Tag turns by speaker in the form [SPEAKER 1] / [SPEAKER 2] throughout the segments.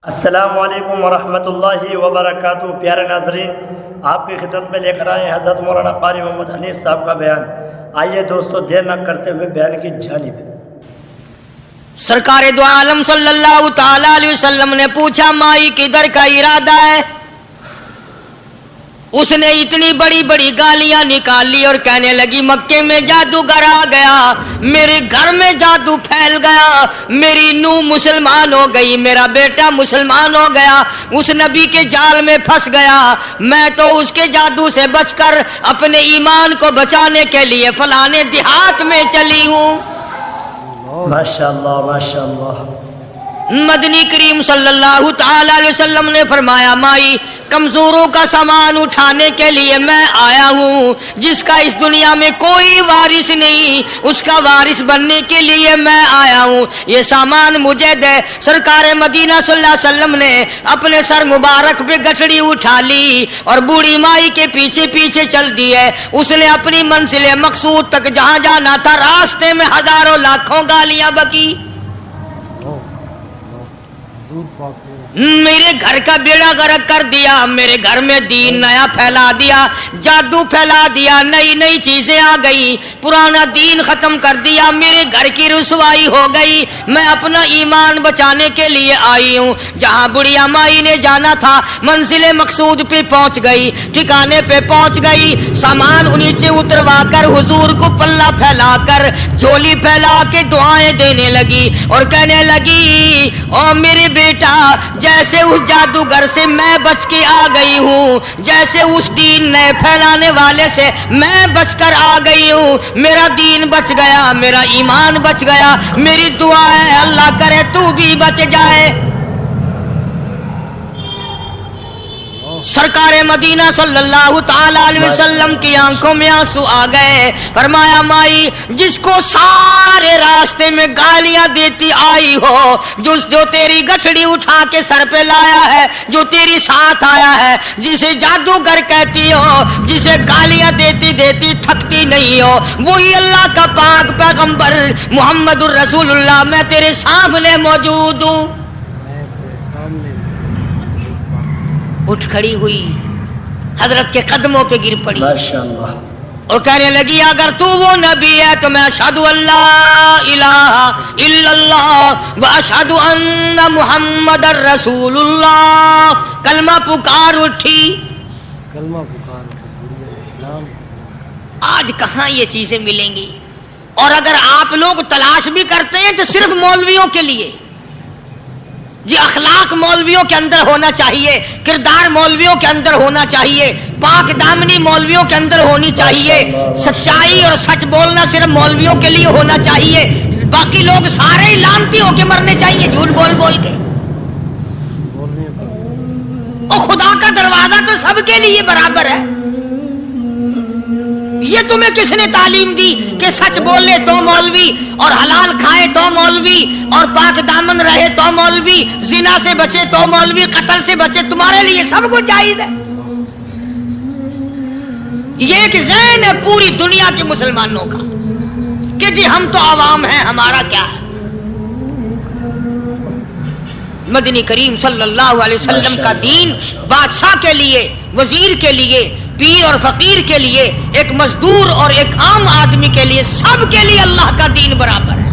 [SPEAKER 1] السلام علیکم ورحمۃ اللہ وبرکاتہ۔ پیارے ناظرین، آپ کی خدمت میں لے کر آئے ہیں حضرت مولانا قاری محمد حنیف صاحب کا بیان۔ آئیے دوستو، دیر نہ کرتے ہوئے بیان کی جانب۔
[SPEAKER 2] سرکار دو عالم صلی اللہ تعالی علیہ وسلم نے پوچھا مائی کدھر کا ارادہ ہے؟ اس نے اتنی بڑی بڑی گالیاں نکال لی اور کہنے لگی مکے میں جادوگر آ گیا، میرے گھر میں جادو پھیل گیا، میری نوح مسلمان ہو گئی، میرا بیٹا مسلمان ہو گیا، اس نبی کے جال میں پھنس گیا، میں تو اس کے جادو سے بچ کر اپنے ایمان کو بچانے کے لیے فلانے دیہات میں چلی ہوں۔
[SPEAKER 1] ماشاءاللہ ماشاءاللہ۔
[SPEAKER 2] مدنی کریم صلی اللہ تعالی علیہ وسلم نے فرمایا مائی کمزوروں کا سامان اٹھانے کے لیے میں آیا ہوں، جس کا اس دنیا میں کوئی وارث نہیں اس کا وارث بننے کے لیے میں آیا ہوں، یہ سامان مجھے دے۔ سرکار مدینہ صلی اللہ علیہ وسلم نے اپنے سر مبارک پہ گٹڑی اٹھا لی اور بوڑھی مائی کے پیچھے پیچھے چل دی ہے۔ اس نے اپنی منزل مقصود تک جہاں جانا تھا راستے میں ہزاروں لاکھوں گالیاں بکی، میرے گھر کا بیڑا غرق کر دیا، میرے گھر میں دین نیا پھیلا دیا، جادو پھیلا دیا، نئی نئی چیزیں آ گئی، پرانا دین ختم کر دیا، میرے گھر کی رسوائی ہو گئی، میں اپنا ایمان بچانے کے لیے آئی ہوں۔ جہاں بڑھیا مائی نے جانا تھا منزل مقصود پہ پہنچ گئی، ٹھکانے پہ پہنچ گئی، سامان نیچے اتروا کر حضور کو پلہ پھیلا کر جھولی پھیلا کے دعائیں دینے لگی اور کہنے لگی او میرے بیٹا، جیسے اس جادوگر سے میں بچ کے آ گئی ہوں، جیسے اس دین نئے پھیلانے والے سے میں بچ کر آ گئی ہوں، میرا دین بچ گیا، میرا ایمان بچ گیا، میری دعا ہے اللہ کرے تو بھی بچ جائے۔ سرکار مدینہ صلی اللہ تعالی علیہ وسلم کی آنکھوں میں آنسو آ گئے، فرمایا مائی جس کو سارے راستے میں گالیاں دیتی آئی ہو، جو تیری گٹھڑی اٹھا کے سر پہ لایا ہے، جو تیری ساتھ آیا ہے، جسے جادوگر کہتی ہو، جسے گالیاں دیتی دیتی تھکتی نہیں ہو، وہی اللہ کا پاک پیغمبر محمد الرسول اللہ، میں تیرے سامنے موجود ہوں۔ اٹھ کھڑی ہوئی، حضرت کے قدموں پہ گر پڑی
[SPEAKER 1] ماشاءاللہ
[SPEAKER 2] اور کہنے لگی اگر تو وہ نبی ہے تو میں اشہد ان لا الہ الا اللہ و اشہد ان محمد رسول اللہ۔ کلمہ پکار اٹھی،
[SPEAKER 3] کلمہ پکار اسلام۔
[SPEAKER 2] آج کہاں یہ چیزیں ملیں گی؟ اور اگر آپ لوگ تلاش بھی کرتے ہیں تو صرف مولویوں کے لیے، جی اخلاق مولویوں کے اندر ہونا چاہیے، کردار مولویوں کے اندر ہونا چاہیے، پاک دامنی مولویوں کے اندر ہونی چاہیے، سچائی اور سچ بولنا صرف مولویوں کے لیے ہونا چاہیے، باقی لوگ سارے ہی لانتی ہو کے مرنے چاہیے جھوٹ بول بول کے۔ اور خدا کا دروازہ تو سب کے لیے برابر ہے، یہ تمہیں کس نے تعلیم دی کہ سچ بولے تو مولوی، اور حلال کھائے تو مولوی، اور پاک دامن رہے تو مولوی، زنا سے بچے تو مولوی، قتل سے بچے، تمہارے لیے سب کچھ جائز ہے۔ یہ ایک ذہن ہے پوری دنیا کے مسلمانوں کا کہ جی ہم تو عوام ہیں، ہمارا کیا ہے۔ مدنی کریم صلی اللہ علیہ وسلم کا دین بادشاہ کے لیے، وزیر کے لیے، پیر اور فقیر کے لیے، ایک مزدور اور ایک عام آدمی کے لیے، سب کے لیے اللہ کا دین برابر ہے۔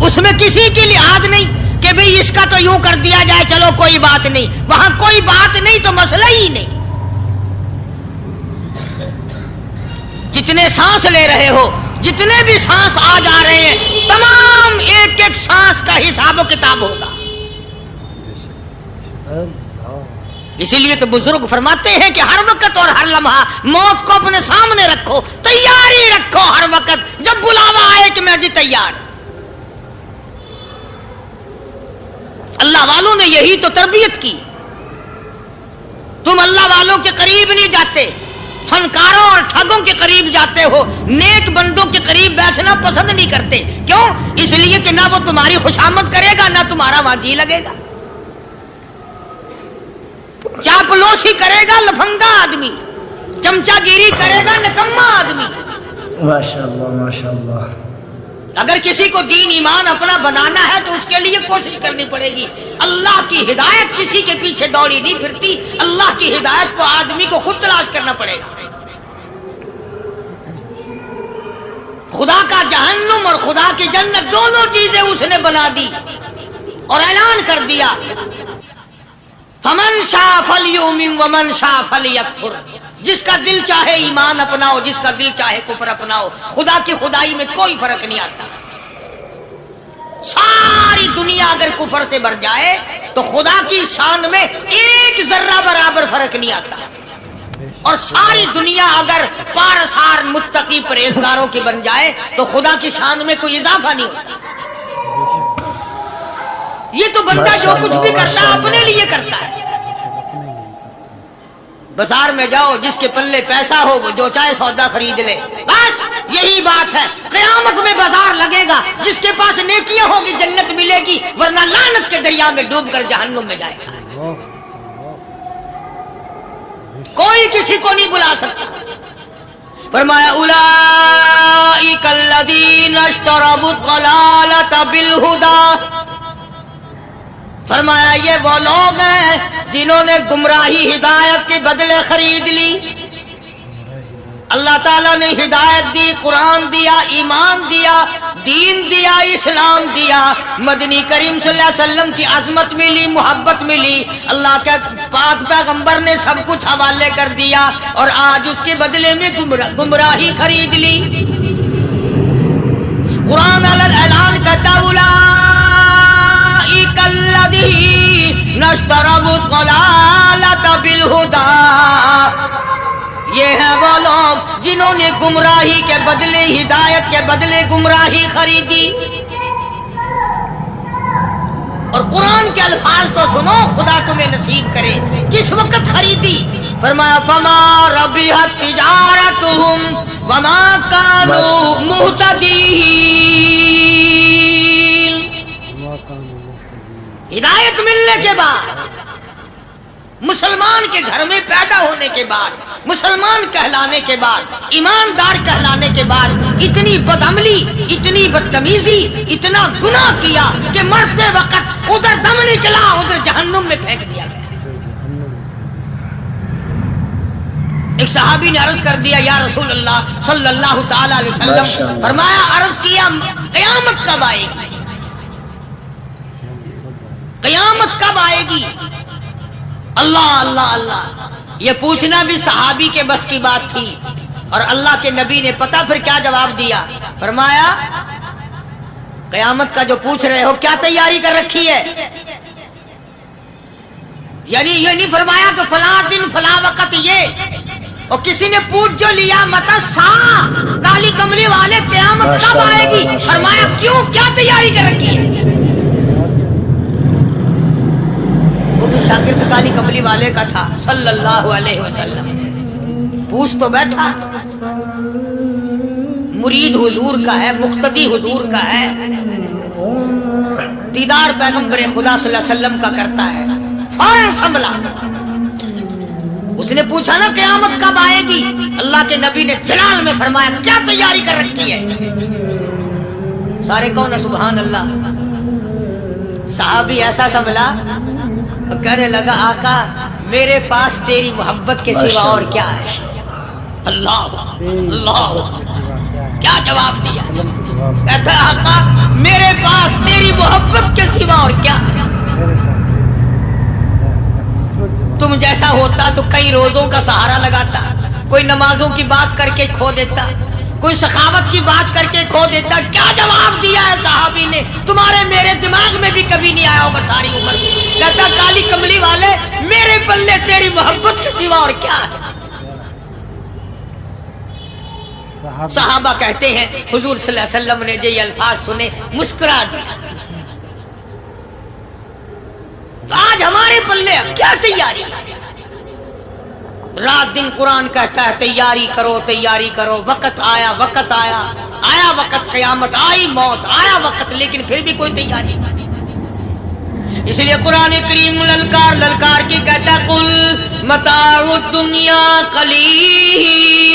[SPEAKER 2] اس میں کسی کی لحاظ نہیں کہ بھئی اس کا تو یوں کر دیا جائے چلو کوئی بات نہیں، وہاں کوئی بات نہیں تو مسئلہ ہی نہیں۔ جتنے سانس لے رہے ہو، جتنے بھی سانس آ جا رہے ہیں، تمام ایک ایک سانس کا حساب و کتاب ہوگا۔ اسی لیے تو بزرگ فرماتے ہیں کہ ہر وقت اور ہر لمحہ موت کو اپنے سامنے رکھو، تیاری رکھو ہر وقت، جب بلاوا آئے کہ میں جی تیار۔ اللہ والوں نے یہی تو تربیت کی۔ تم اللہ والوں کے قریب نہیں جاتے، فنکاروں اور ٹھگوں کے قریب جاتے ہو، نیک بندوں کے قریب بیٹھنا پسند نہیں کرتے۔ کیوں؟ اس لیے کہ نہ وہ تمہاری خوشامد کرے گا نہ تمہارا وہاں جی لگے گا، چاپلوسی کرے گا لفنگا آدمی، چمچا گیری کرے گا نکما آدمی۔
[SPEAKER 1] ماشاءاللہ ماشاءاللہ۔
[SPEAKER 2] اگر کسی کو دین ایمان اپنا بنانا ہے تو اس کے لیے کوشش کرنی پڑے گی. اللہ کی ہدایت کسی کے پیچھے دوڑی نہیں پھرتی، اللہ کی ہدایت کو آدمی کو خود تلاش کرنا پڑے گا. خدا کا جہنم اور خدا کی جنت دونوں چیزیں اس نے بنا دی اور اعلان کر دیا فمن شاء فلیؤمن ومن شاء فلیکفر. جس کا دل چاہے ایمان اپناؤ، جس کا دل چاہے کفر اپناؤ. خدا کی خدائی میں کوئی فرق نہیں آتا. ساری دنیا اگر کفر سے بھر جائے تو خدا کی شان میں ایک ذرہ برابر فرق نہیں آتا، اور ساری دنیا اگر پارسار متقی پرہیزگاروں کی بن جائے تو خدا کی شان میں کوئی اضافہ نہیں ہوتا. یہ تو بندہ جو کچھ بھی کرتا ہے اپنے لیے کرتا ہے. بازار میں جاؤ، جس کے پلے پیسہ ہو وہ جو چاہے سودا خرید لے، بس یہی بات ہے. قیامت میں بازار لگے گا، جس کے پاس نیکیاں ہوگی جنت ملے گی، ورنہ لعنت کے دریا میں ڈوب کر جہنم میں جائے گا. کوئی کسی کو نہیں بلا سکتا. فرمایا اولئک الذین اشتروا الضلالۃ بالہدی. فرمایا یہ وہ لوگ ہیں جنہوں نے گمراہی ہدایت کے بدلے خرید لی. اللہ تعالیٰ نے ہدایت دی، قرآن دیا، ایمان دیا، دین دیا، اسلام دیا. مدنی کریم صلی اللہ علیہ وسلم کی عظمت ملی، محبت ملی. اللہ کے پاک پیغمبر نے سب کچھ حوالے کر دیا، اور آج اس کے بدلے میں گمراہی خرید لی. قرآن اعلان کرتا اولئک الذین اشتروا الضلالۃ بالہدی. یہ ہے وہ لوگ جنہوں نے گمراہی کے بدلے ہدایت کے بدلے گمراہی خریدی. اور قرآن کے الفاظ تو سنو، خدا تمہیں نصیب کرے. کس وقت خریدی؟ فرمایا فما ربحت تجارتہم وما کانوا مہتدین. ہدایت ملنے کے بعد، مسلمان کے گھر میں پیدا ہونے کے بعد، مسلمان کہلانے کے بعد، ایماندار کہلانے کے بعد اتنی بدعملی، اتنی بدتمیزی، اتنا گناہ کیا کہ مرتے وقت ادھر دم نکلا، ادھر جہنم میں پھینک دیا گیا. ایک صحابی نے عرض کر دیا یا رسول اللہ صلی اللہ تعالی علیہ وسلم. فرمایا عرض کیا قیامت کب آئے گی؟ قیامت کب آئے گی؟ اللہ اللہ اللہ. یہ پوچھنا بھی صحابی کے بس کی بات تھی. اور اللہ کے نبی نے پتہ پھر کیا جواب دیا؟ فرمایا قیامت کا جو پوچھ رہے ہو کیا تیاری کر رکھی ہے؟ یعنی یہ نہیں فرمایا کہ فلاں دن فلاں وقت یہ، اور کسی نے پوچھ جو لیا متا سا کالی کملی والے قیامت کب آئے گی؟ فرمایا کیوں، کیا تیاری کر رکھی ہے؟ وہ بھی شاگرد کالی کملی والے کا تھا صلی اللہ علیہ وسلم. پوچھ تو بیٹھا، مرید حضور کا ہے، مقتدی حضور کا ہے، دیدار پیغمبر خدا صلی اللہ علیہ وسلم کا کرتا ہے. فوراً سنبھلا. اس نے پوچھا نا قیامت کب آئے گی؟ اللہ کے نبی نے جلال میں فرمایا کیا تیاری کر رکھی ہے؟ سارے کون ہے سبحان اللہ. صحابی ایسا سنبھلا، کہنے لگا آقا میرے پاس تیری محبت کے سوا اور کیا ہے؟ اللہ اللہ. کیا جواب دیا؟ کہتا آقا میرے پاس تیری محبت کے سوا اور کیا ہے؟ تم جیسا ہوتا تو کئی روزوں کا سہارا لگاتا، کوئی نمازوں کی بات کر کے کھو دیتا، کوئی سخاوت کی بات کر کے کھو دیتا. کیا جواب دیا ہے صحابی نے؟ تمہارے میرے دماغ میں بھی کبھی نہیں آیا ہوگا ساری عمر. کہتا کالی کملی والے میرے پلے تیری محبت کے سوا اور کیا ہے؟ صحابہ کہتے ہیں حضور صلی اللہ علیہ وسلم نے یہ الفاظ سنے مسکرا دیا. آج ہمارے پلے کیا تیاری؟ رات دن قرآن کہتا ہے تیاری کرو تیاری کرو. وقت آیا، وقت آیا، آیا وقت، قیامت آئی، موت آیا وقت، لیکن پھر بھی کوئی تیاری نہیں. اس لیے قرآن کریم للکار للکار کی کہتا قل متاع الدنیا قلیل.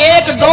[SPEAKER 2] 1-2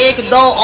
[SPEAKER 2] 1-2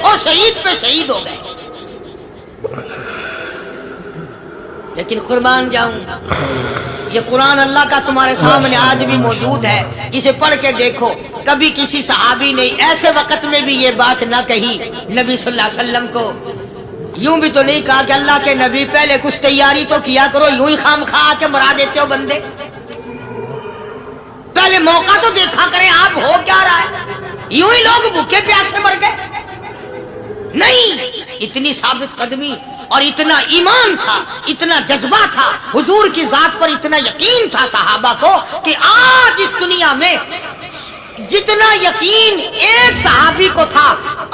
[SPEAKER 2] اور شہید پہ شہید ہو گئے. لیکن قربان جاؤں یہ قرآن اللہ کا تمہارے سامنے آج بھی موجود ہے, اسے پڑھ کے دیکھو. کبھی کسی صحابی نے ایسے وقت میں بھی یہ بات نہ کہی نبی صلی اللہ علیہ وسلم کو, یوں بھی تو نہیں کہا کہ اللہ کے نبی پہلے کچھ تیاری تو کیا کرو, یوں ہی خام خواہ کے مرا دیتے ہو بندے, پہلے موقع تو دیکھا کریں آپ ہو کیا رہا ہے, یوں ہی لوگ بھوکے پیاسے مر گئے. نہیں, اتنی ثابت قدمی اور اتنا ایمان تھا, اتنا جذبہ تھا, حضور کی ذات پر اتنا یقین تھا صحابہ کو کہ آج اس دنیا میں جتنا یقین ایک صحابی کو تھا,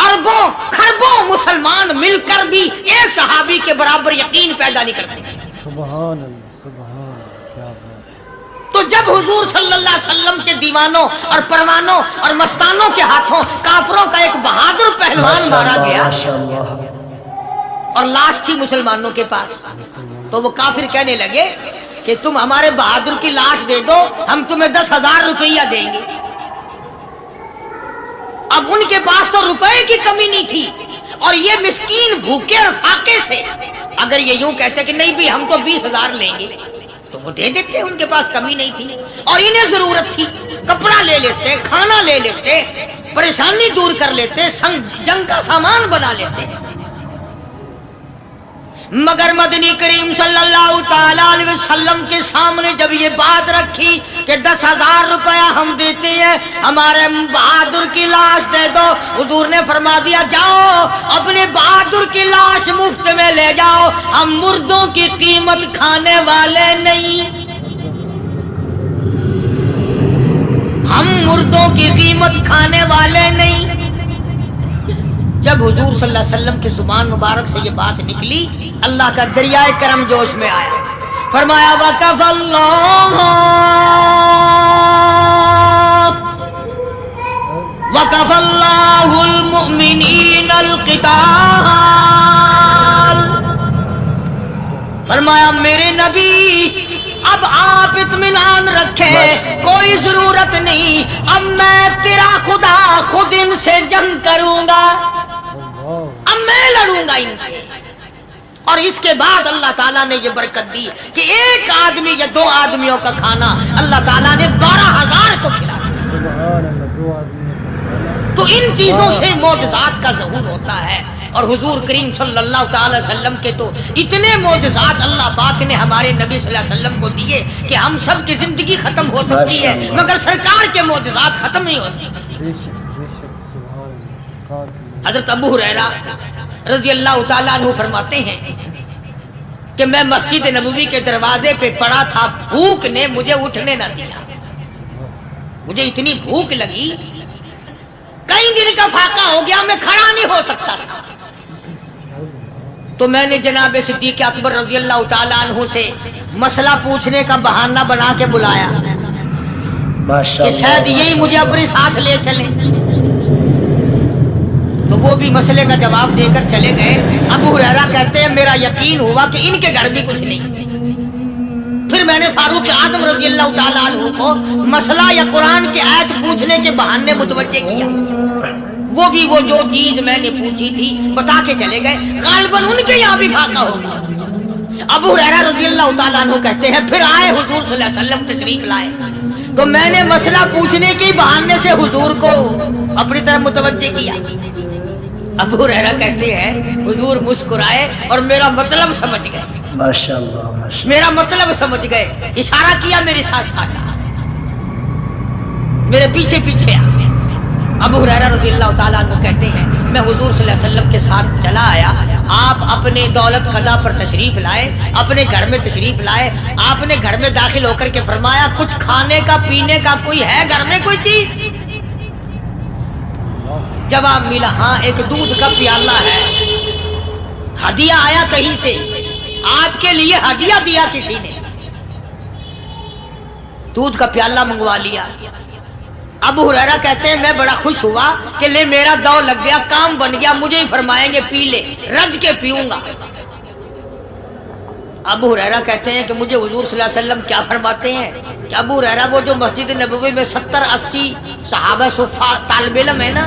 [SPEAKER 2] اربوں خربوں مسلمان مل کر بھی ایک صحابی کے برابر یقین پیدا نہیں کر سکتے.
[SPEAKER 3] سبحان اللہ, سبحان اللہ, کیا بات ہے.
[SPEAKER 2] تو جب حضور صلی اللہ علیہ وسلم کے دیوانوں اور پروانوں اور مستانوں کے ہاتھوں کافروں کا ایک بہادر پہلوان مارا گیا اور لاش تھی مسلمانوں کے پاس, تو وہ کافر کہنے لگے کہ تم ہمارے بہادر کی لاش دے دو, ہم تمہیں 10,000 روپیہ دیں گے. اب ان کے پاس تو روپے کی کمی نہیں تھی, اور یہ مسکین بھوکے اور فاقے سے اگر یہ یوں کہتے کہ نہیں بھی ہم تو 20,000 لیں گے تو وہ دے دیتے, ان کے پاس کمی نہیں تھی. اور انہیں ضرورت تھی, کپڑا لے لیتے, کھانا لے لیتے, پریشانی دور کر لیتے, جنگ کا سامان بنا لیتے. مگر مدنی کریم صلی اللہ تعالی علیہ وسلم کے سامنے جب یہ بات رکھی کہ 10,000 روپیہ ہم دیتے ہیں, ہمارے بہادر کی لاش دے دو, حضور نے فرما دیا جاؤ اپنے بہادر کی لاش مفت میں لے جاؤ, ہم مردوں کی قیمت کھانے والے نہیں, ہم مردوں کی قیمت کھانے والے نہیں. جب حضور صلی اللہ علیہ وسلم کی زبان مبارک سے یہ بات نکلی, اللہ کا دریائے کرم جوش میں آیا, فرمایا وَقَفَ اللَّهُ الْمُؤْمِنِينَ الْقِتَالَ, فرمایا میرے نبی اب آپ اطمینان رکھیں, کوئی ضرورت نہیں, اب میں تیرا خدا خود ان سے جنگ کروں گا, اب میں لڑوں گا ان سے. اور اس کے بعد اللہ تعالیٰ نے یہ برکت دی کہ ایک آدمی یا 2 آدمیوں کا کھانا اللہ تعالیٰ نے 12,000 کو کھلایا.
[SPEAKER 3] سبحان اللہ, 2 آدمی.
[SPEAKER 2] تو ان چیزوں سے معجزات کا ظہور ہوتا ہے. اور حضور کریم صلی اللہ تعالی وسلم کے تو اتنے معجزات اللہ پاک نے ہمارے نبی صلی اللہ علیہ وسلم کو دیے کہ ہم سب کی زندگی ختم ہو سکتی ہے مگر سرکار کے معجزات ختم نہیں ہو سکتے.
[SPEAKER 3] بے شک, بے شک, سبحان اللہ, سرکار کی.
[SPEAKER 2] حضرت ابو ہریرہ رضی اللہ تعالیٰ عنہ فرماتے ہیں کہ میں مسجد نبوی کے دروازے پہ پڑا تھا, بھوک نے مجھے اٹھنے نہ دیا, مجھے اتنی بھوک لگی, کئی دن کا فاقہ ہو گیا, میں کھڑا نہیں ہو سکتا تھا. تو میں نے جناب صدیق اکبر رضی اللہ تعالیٰ عنہ سے مسئلہ پوچھنے کا بہانہ بنا کے بلایا کہ شاید یہی مجھے اپنے ساتھ لے چلے. تو وہ بھی مسئلے کا جواب دے کر چلے گئے. ابو ہریرہ کہتے ہیں میرا یقین ہوا کہ ان کے گھر بھی کچھ نہیں. پھر میں نے فاروق اعظم رضی اللہ تعالیٰ عنہ کو مسئلہ یا قرآن کی آیت پوچھنے کے بہانے متوجہ کیا, وہ بھی وہ جو چیز میں نے پوچھی تھی بتا کے چلے گئے. غالباً ان کے یہاں بھی فاقہ ہوگا. ابو ہریرہ رضی اللہ تعالیٰ عنہ کہتے ہیں پھر آئے حضور صلی اللہ علیہ وسلم تشریف لائے, تو میں نے مسئلہ پوچھنے کے بہانے سے حضور کو اپنی طرف متوجہ کیا. ابو ہریرہ کہتے ہیں حضور مسکرائے اور میرا مطلب سمجھ گئے,
[SPEAKER 1] ماشاءاللہ,
[SPEAKER 2] میرا مطلب سمجھ گئے, اشارہ کیا میرے ساتھ ساتھ, میرے پیچھے پیچھے آ. ابو ہریرہ رضی اللہ تعالیٰ عنہ کہتے ہیں میں حضور صلی اللہ علیہ وسلم کے ساتھ چلا آیا, آپ اپنے دولت قضا پر تشریف لائے, اپنے گھر میں تشریف لائے, آپ نے گھر میں داخل ہو کر کے فرمایا کچھ کھانے کا پینے کا کوئی ہے گھر میں کوئی چیز؟ جواب ملا ہاں ایک دودھ کا پیالہ ہے, ہدیہ آیا کہیں سے, آپ کے لیے ہدیہ دیا کسی نے, دودھ کا پیالہ منگوا لیا. ابو ہریرہ کہتے ہیں میں بڑا خوش ہوا کہ لے میرا دو لگ گیا, کام بن گیا, مجھے ہی فرمائیں گے پی لے, رج کے پیوں گا. ابو ہریرہ کہتے ہیں کہ مجھے حضور صلی اللہ علیہ وسلم کیا فرماتے ہیں کہ ابو ہریرہ وہ جو مسجد نبوی میں 70-80 صحابہ صفا طالب علم ہے نا,